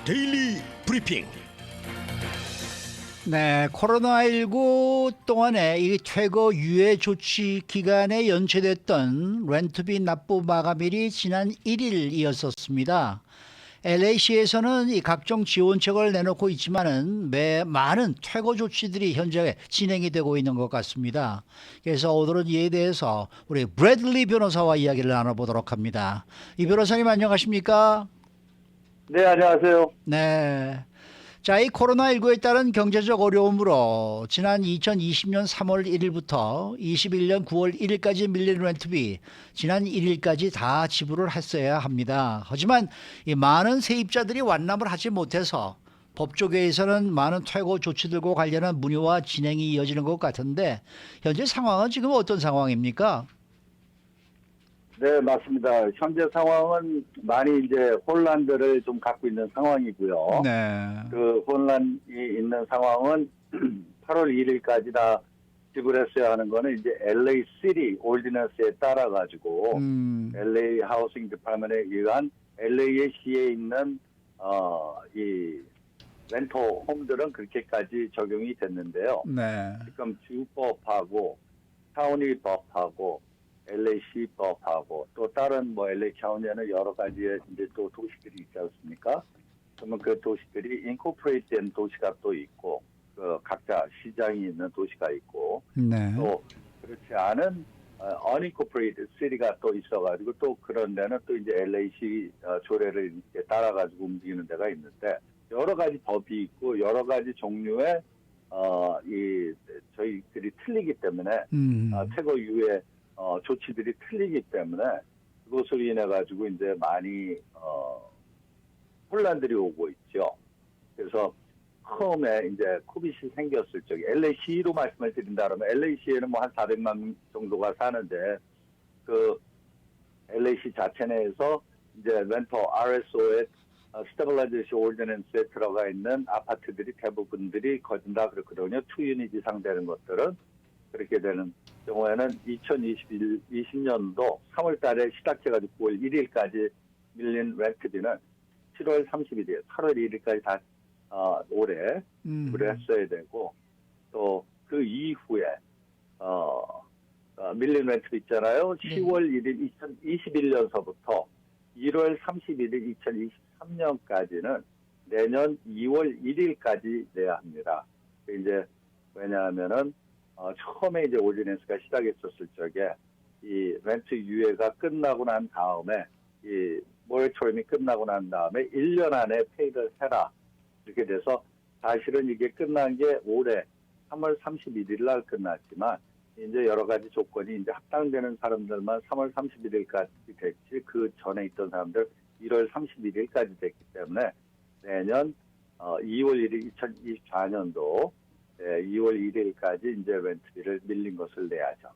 데일리 브리핑. 네, 코로나19 동안에 이 퇴거 유예 조치 기간에 연체됐던 렌트비 납부 마감일이 지난 1일이었었습니다. LA시에서는 이 각종 지원책을 내놓고 있지만은 많은 퇴거 조치들이 현재 진행이 되고 있는 것 같습니다. 그래서 오늘은 이에 대해서 우리 브래들리 변호사와 이야기를 나눠보도록 합니다. 이 변호사님 안녕하십니까? 네, 안녕하세요. 네. 자, 이 코로나19에 따른 경제적 어려움으로 지난 2020년 3월 1일부터 21년 9월 1일까지 밀린 렌트비 지난 1일까지 다 지불을 했어야 합니다. 하지만 이 많은 세입자들이 완납을 하지 못해서 법조계에서는 많은 퇴거 조치들과 관련한 문의와 진행이 이어지는 것 같은데 현재 상황은 지금 어떤 상황입니까? 네, 맞습니다. 현재 상황은 많이 이제 혼란들을 좀 갖고 있는 상황이고요. 네. 그 혼란이 있는 상황은 8월 1일까지 다 지불했어야 하는 거는 이제 LA City 오디넌스에 따라 가지고 LA 하우싱 디파트먼트에 의한 LA 시에 있는 이 렌터 홈들은 그렇게까지 적용이 됐는데요. 네. 지금 주법하고 카운티법하고 LA시 법하고 또 다른 뭐 LA 카운티에는 여러 가지의 이제 또 도시들이 있지 않습니까? 그러면 그 도시들이 인코퍼레이트된 도시가 또 있고 그 각자 시장이 있는 도시가 있고 네. 또 그렇지 않은 unincorporated city가 또 있어가지고 또 그런 데는 또 이제 LA시 조례를 이렇게 따라가지고 움직이는 데가 있는데 여러 가지 법이 있고 여러 가지 종류의 이 저희들이 틀리기 때문에 퇴거 이후에 조치들이 틀리기 때문에 그것으로 인해 가지고 이제 많이 혼란들이 오고 있죠. 그래서 처음에 이제 코빗이 생겼을 적에 LA시로 말씀을 드린다면 LA시에는 뭐 한 400만 명 정도가 사는데 그 LA시 자체 내에서 이제 렌터 RSO의 스테빌라이제이션 오르디넌스에 들어가 있는 아파트들이 대부분들이 거진 다 그렇거든요. 2유닛 이상 되는 것들은 그렇게 되는 경우에는 2020년도 3월 달에 시작해가지고 9월 1일까지 밀린 렌트비는 7월 30일에 8월 1일까지 다 올해 지불을 했어야 되고 또 그 이후에 밀린 렌트비 있잖아요. 10월 1일 2021년서부터 1월 31일 2023년까지는 내년 2월 1일까지 내야 합니다. 이제 왜냐하면은 처음에 이제 오디넌스가 시작했었을 적에 이 렌트 유예가 끝나고 난 다음에 이 모레토리움이 끝나고 난 다음에 1년 안에 페이를 해라 이렇게 돼서 사실은 이게 끝난 게 올해 3월 31일 날 끝났지만 이제 여러 가지 조건이 이제 합당되는 사람들만 3월 31일까지 됐지 그 전에 있던 사람들 1월 31일까지 됐기 때문에 내년 2월 1일 2024년도 2월 1일까지 이제 렌트비를 밀린 것을 내야죠.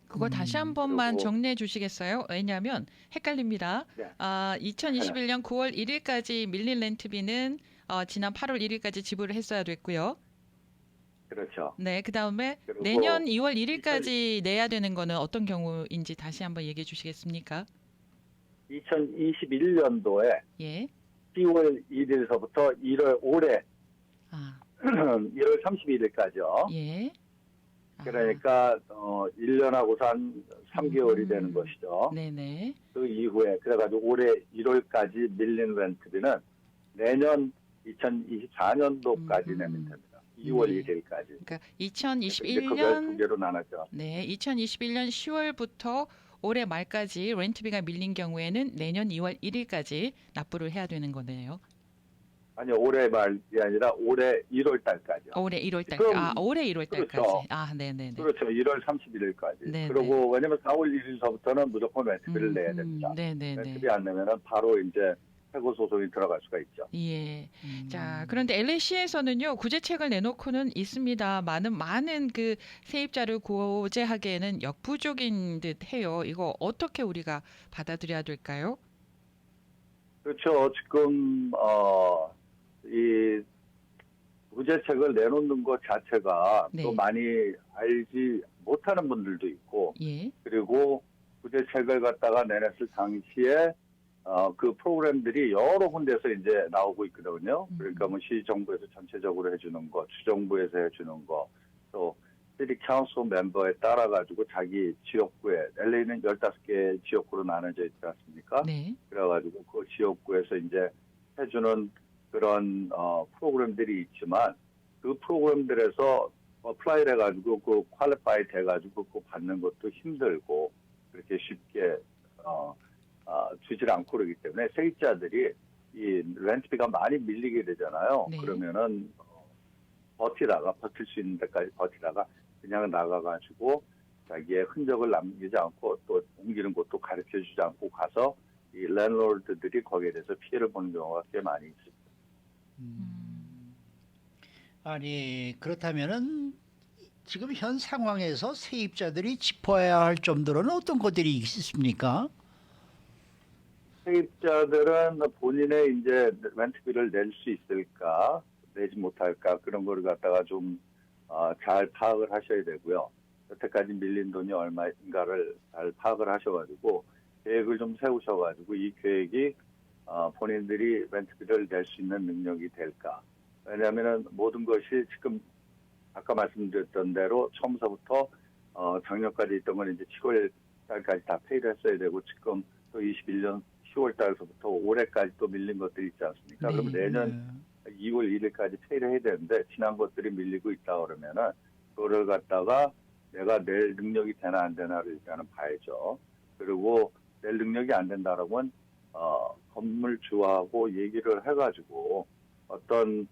그거 다시 한 번만 정리해 주시겠어요? 왜냐하면 헷갈립니다. 네. 2021년 9월 1일까지 밀린 렌트비는 지난 8월 1일까지 지불을 했어야 됐고요. 그렇죠. 네, 그다음에 내년 2월 1일까지 내야 되는 거는 어떤 경우인지 다시 한번 얘기해 주시겠습니까? 2021년도에 예. 10월 1일서부터 1월 올해 1월 31일까지요. 예. 그러니까 1년하고서 한 3개월이 되는 것이죠. 네네. 그 이후에 그래가지고 올해 1월까지 밀린 렌트비는 내년 2024년도까지 내면 됩니다. 2월 1일까지. 그러니까 그걸 2021년 두 개로 나눴죠. 네, 2021년 10월부터 올해 말까지 렌트비가 밀린 경우에는 내년 2월 1일까지 납부를 해야 되는 거네요. 아니요, 올해 말이 아니라 올해 1월 달까지요. 올해 1월 달. 올해 1월 달까지. 그렇죠. 네네네. 그렇죠. 1월 31일까지. 네네. 그리고 왜냐면 4월 1일서부터는 무조건 렌트비를 내야 됩니다. 네네네. 렌트비 안 내면은 바로 이제 해고 소송이 들어갈 수가 있죠. 예. 자, 그런데 LA시에서는요 구제책을 내놓고는 있습니다. 많은 그 세입자를 구제하기에는 역부족인 듯해요. 이거 어떻게 우리가 받아들여야 될까요? 그렇죠. 지금 이 구제책을 내놓는 것 자체가 네. 또 많이 알지 못하는 분들도 있고 예. 그리고 구제책을 갖다가 내놨을 당시에 그 프로그램들이 여러 군데서 이제 나오고 있거든요. 그러니까 뭐 시정부에서 전체적으로 해주는 거, 주정부에서 해주는 거, 또 시티 카운슬 멤버에 따라 가지고 자기 지역구에 LA는 15개 지역구로 나눠져 있지 않습니까? 네. 그래가지고 그 지역구에서 이제 해주는 그런 프로그램들이 있지만 그 프로그램들에서 어플라이를 해가지고 그 퀄리파이 돼가지고 그거 받는 것도 힘들고 그렇게 쉽게 주질 않고 그러기 때문에 세입자들이 이 렌트비가 많이 밀리게 되잖아요. 네. 그러면은 버틸 수 있는 데까지 버티다가 그냥 나가가지고 자기의 흔적을 남기지 않고 또 옮기는 것도 가르쳐주지 않고 가서 이 랜드로드들이 거기에 대해서 피해를 보는 경우가 꽤 많이 있습니다. 아니 그렇다면은 지금 현 상황에서 세입자들이 짚어야 할 점들은 어떤 것들이 있습니까? 세입자들은 본인의 이제 렌트비를 낼 수 있을까, 내지 못할까 그런 거를 갖다가 좀 잘 파악을 하셔야 되고요. 여태까지 밀린 돈이 얼마인가를 잘 파악을 하셔가지고 계획을 좀 세우셔가지고 이 계획이 본인들이 렌트비를 낼 수 있는 능력이 될까? 왜냐하면은 모든 것이 지금 아까 말씀드렸던 대로 처음서부터 작년까지 있던 건 이제 7월 달까지 다 페이를 했어야 되고 지금 또 21년 10월 달서부터 올해까지 또 밀린 것들이 있지 않습니까? 네. 그럼 내년 2월 1일까지 페이를 해야 되는데 지난 것들이 밀리고 있다 그러면은 그거를 갖다가 내가 낼 능력이 되나 안 되나를 일단은 봐야죠. 그리고 낼 능력이 안 된다라면 건물주하고 얘기를 해가지고 어떤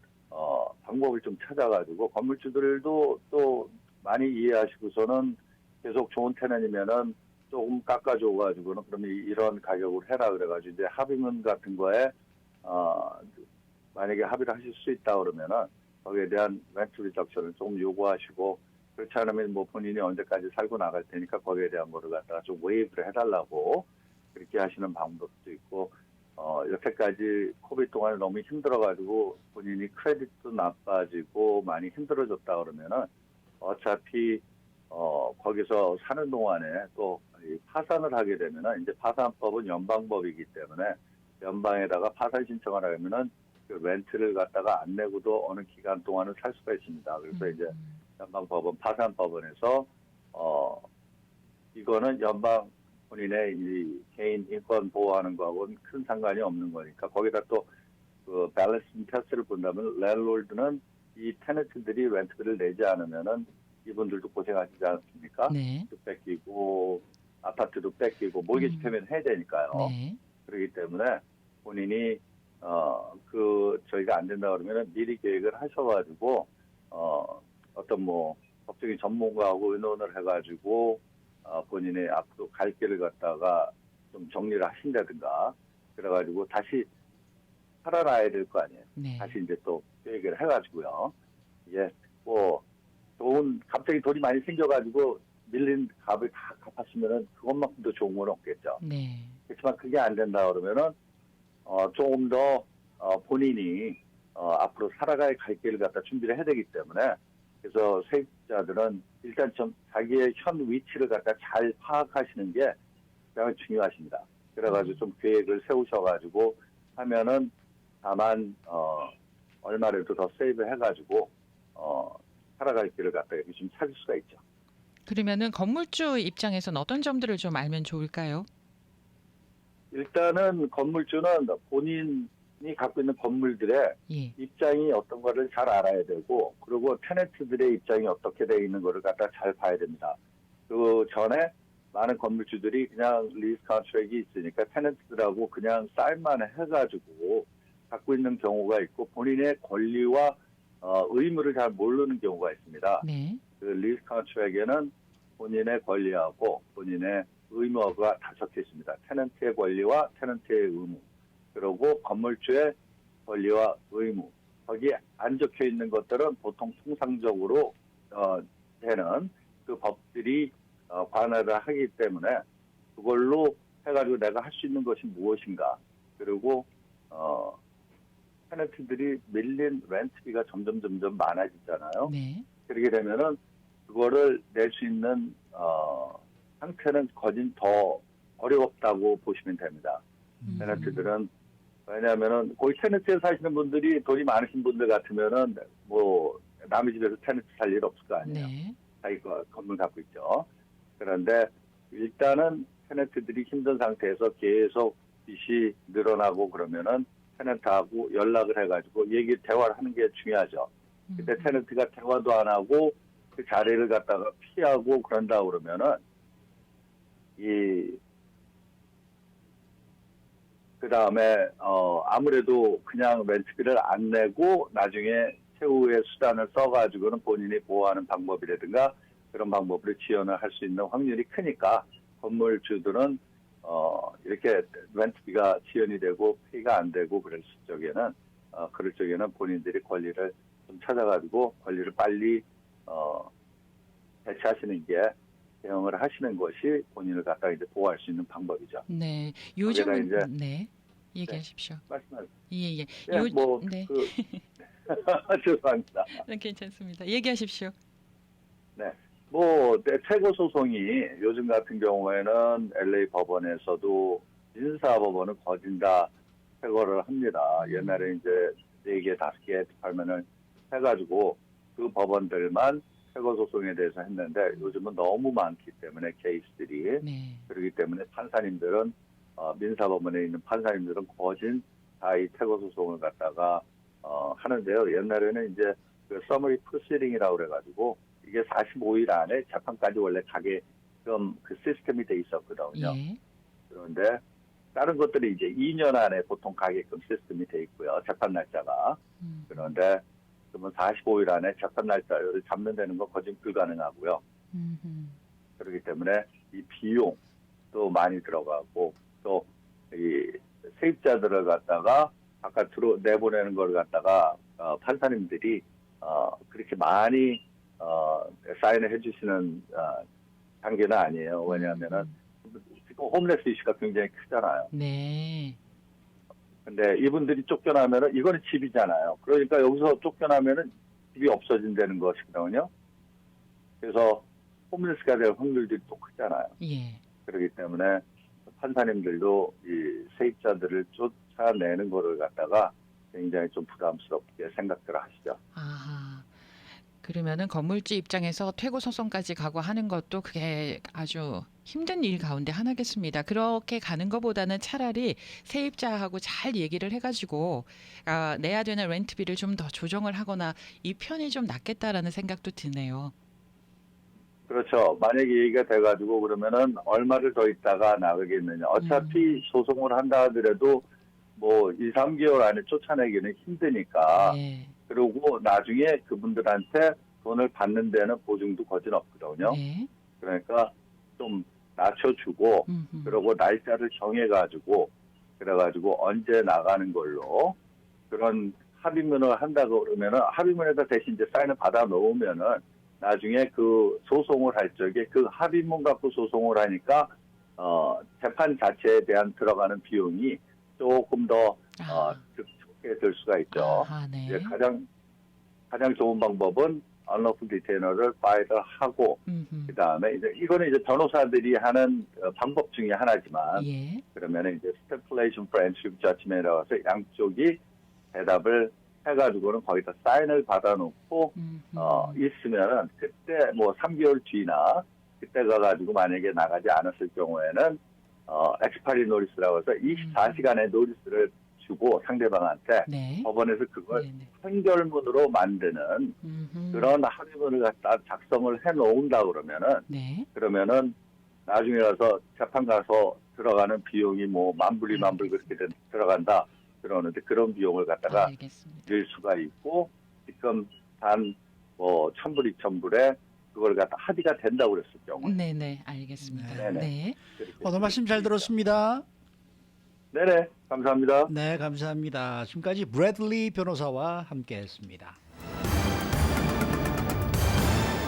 방법을 좀 찾아가지고 건물주들도 또 많이 이해하시고서는 계속 좋은 테너이면은 조금 깎아줘가지고는 그러면 이런 가격으로 해라 그래가지고 이제 합의문 같은 거에 만약에 합의를 하실 수 있다 그러면은 거기에 대한 렌트 리덕션을 조금 요구하시고 그렇지 않으면 뭐 본인이 언제까지 살고 나갈 테니까 거기에 대한 거를 갖다가 좀 웨이브를 해달라고 그렇게 하시는 방법도 있고 여태까지 코비드 동안에 너무 힘들어가지고 본인이 크레딧도 나빠지고 많이 힘들어졌다 그러면은 어차피 거기서 사는 동안에 또 파산을 하게 되면은 이제 파산법은 연방법이기 때문에 연방에다가 파산 신청을 하면은 그 렌트를 갖다가 안 내고도 어느 기간 동안은 살 수가 있습니다. 그래서 이제 연방법원 파산법원에서 이거는 연방 본인의 이 개인 인권 보호하는 거하고는 큰 상관이 없는 거니까 거기다 또 그 밸런싱 테스트를 본다면 랜드로드는 이 테너트들이 렌트비를 내지 않으면은 이분들도 고생하시지 않습니까? 네. 또 뺏기고 아파트도 뺏기고 모기지 패면 해야 되니까요. 네. 그렇기 때문에 본인이 저희가 안 된다 그러면은 미리 계획을 하셔가지고 어떤 뭐 법적인 전문가하고 의논을 해가지고 본인의 앞으로 갈 길을 갖다가 좀 정리를 하신다든가 그래가지고 다시 살아나야 될 거 아니에요. 네. 다시 이제 또 계획을 해가지고요. 이게 뭐 갑자기 돈이 많이 생겨가지고 밀린 값을 다 갚았으면은 그것만큼도 좋은 건 없겠죠. 네. 그렇지만 그게 안 된다 그러면은 조금 더 본인이 앞으로 살아갈 갈 길을 갖다 준비를 해야 되기 때문에 그래서 세입자들은 일단 좀 자기의 현 위치를 갖다 잘 파악하시는 게 굉장히 중요하십니다. 그래가지고 좀 계획을 세우셔가지고 하면은 다만 얼마라도 더 세이브 해가지고 살아갈 길을 갖다 이렇게 좀 찾을 수가 있죠. 그러면은 건물주 입장에서는 어떤 점들을 좀 알면 좋을까요? 일단은 건물주는 본인이 갖고 있는 건물들의 예. 입장이 어떤 거를 잘 알아야 되고 그리고 테너트들의 입장이 어떻게 되어 있는 거를 갖다 잘 봐야 됩니다. 그 전에 많은 건물주들이 그냥 리스 컨트랙이 있으니까 테너트들하고 그냥 사인만 해가지고 갖고 있는 경우가 있고 본인의 권리와 의무를 잘 모르는 경우가 있습니다. 네. 그 리스 컨트랙에는 본인의 권리하고 본인의 의무가 다 적혀 있습니다. 테넌트의 권리와 테넌트의 의무. 그리고 건물주의 권리와 의무. 거기에 안 적혀 있는 것들은 보통 통상적으로 되는 그 법들이 관할을 하기 때문에 그걸로 해가지고 내가 할 수 있는 것이 무엇인가. 그리고 테넌트들이 밀린 렌트비가 점점 많아지잖아요. 네. 그렇게 되면은 그거를 낼 수 있는 상태는 거진 더 어렵다고 보시면 됩니다. 테너트들은 왜냐하면은 거기 테너트에 사시는 분들이 돈이 많으신 분들 같으면은 뭐 남의 집에서 테너트 살 일 없을 거 아니에요. 네. 자기 건물 갖고 있죠. 그런데 일단은 테너트들이 힘든 상태에서 계속 빚이 늘어나고 그러면은 테너트하고 연락을 해가지고 대화를 하는 게 중요하죠. 근데 테너트가 대화도 안 하고 그 자리를 갖다가 피하고 그런다 그러면은 그 다음에 아무래도 그냥 렌트비를 안 내고 나중에 최후의 수단을 써가지고는 본인이 보호하는 방법이라든가 그런 방법으로 지원을 할 수 있는 확률이 크니까 건물주들은 이렇게 렌트비가 지연이 되고 페이가 안 되고 그럴 적에는 본인들이 권리를 좀 찾아가지고 권리를 빨리 대체하시는 게 대응을 하시는 것이 본인을 갖다 이제 보호할 수 있는 방법이죠. 네. 거기다 요즘은 이제 네. 얘기하십시오. 말씀하세요. 예, 예. 네, 네. 죄송합니다. 네, 괜찮습니다. 얘기하십시오. 네. 최고 소송이 요즘 같은 경우에는 LA 법원에서도 민사법원은 거진 다 최고를 합니다. 옛날에 이제 4개, 5개 디파트먼을 해가지고 그 법원들만 최고 소송에 대해서 했는데 요즘은 너무 많기 때문에 케이스들이 네. 그렇기 때문에 판사님들은 민사법원에 있는 판사님들은 거진 다 이 최고 소송을 갖다가 하는데요. 옛날에는 이제 그 서머리 프로시딩이라고 그래가지고 이게 45일 안에 재판까지 원래 가게끔 그 시스템이 돼 있었거든요. 예. 그런데 다른 것들이 이제 2년 안에 보통 가게끔 시스템이 돼 있고요. 재판 날짜가. 그런데 그러면 45일 안에 재판 날짜를 잡는 데는 거 거진 불가능하고요. 그렇기 때문에 이 비용도 많이 들어가고 또 이 세입자들을 갖다가 바깥으로 내보내는 걸 갖다가 판사님들이 그렇게 많이 사인을 해주시는 단계는 아니에요. 왜냐하면은 지금 홈레스 이슈가 굉장히 크잖아요. 네. 근데 이분들이 쫓겨나면은 이거는 집이잖아요. 그러니까 여기서 쫓겨나면은 집이 없어진다는 것이거든요. 그래서 홈레스가 될 확률들이 또 크잖아요. 예. 그렇기 때문에 판사님들도 이 세입자들을 쫓아내는 거를 갖다가 굉장히 좀 부담스럽게 생각들을 하시죠. 아하. 그러면은 건물주 입장에서 퇴고 소송까지 가고 하는 것도 그게 아주 힘든 일 가운데 하나겠습니다. 그렇게 가는 것보다는 차라리 세입자하고 잘 얘기를 해가지고 내야 되는 렌트비를 좀 더 조정을 하거나 이 편이 좀 낫겠다라는 생각도 드네요. 그렇죠. 만약에 얘기가 돼가지고 그러면은 얼마를 더 있다가 나가겠느냐. 어차피 소송을 한다 하더라도 뭐 2, 3개월 안에 쫓아내기는 힘드니까. 네. 그리고 나중에 그분들한테 돈을 받는 데는 보증도 거진 없거든요. 네. 그러니까 좀 낮춰주고 그리고 날짜를 정해가지고 그래가지고 언제 나가는 걸로 그런 합의문을 한다고 그러면은 합의문에다 대신 이제 사인을 받아 놓으면은 나중에 그 소송을 할 적에 그 합의문 갖고 소송을 하니까 재판 자체에 대한 들어가는 비용이 조금 더 적게 들 수가 있죠. 네. 이제 가장 좋은 방법은 unlawful detainer를 파일을 하고 그다음에 이제 이거는 이제 변호사들이 하는 방법 중에 하나지만 예. 그러면은 이제 stipulation friendship judgment이라고 해서 양쪽이 대답을 해가지고는 거기다 사인을 받아놓고 있으면은 그때 뭐 3개월 뒤나 그때 가가지고 만약에 나가지 않았을 경우에는 expiry notice라고 해서 24시간의 노리스를 주고 상대방한테 네. 법원에서 그걸 네네. 판결문으로 만드는 그런 합의문을 갖다 작성을 해놓은다 그러면은 네. 그러면은 나중에 가서 재판 가서 들어가는 비용이 뭐 만불 그렇게 들어간다 그러는데 그런 비용을 갖다가 알겠습니다. 낼 수가 있고 지금 단 뭐 1,000불, 2,000불에 그걸 갖다 합의가 된다고 그랬을 경우. 네네, 알겠습니다. 네네. 네. 오늘 말씀 잘 들었습니다. 네네, 감사합니다. 네, 감사합니다. 지금까지 브래들리 변호사와 함께했습니다.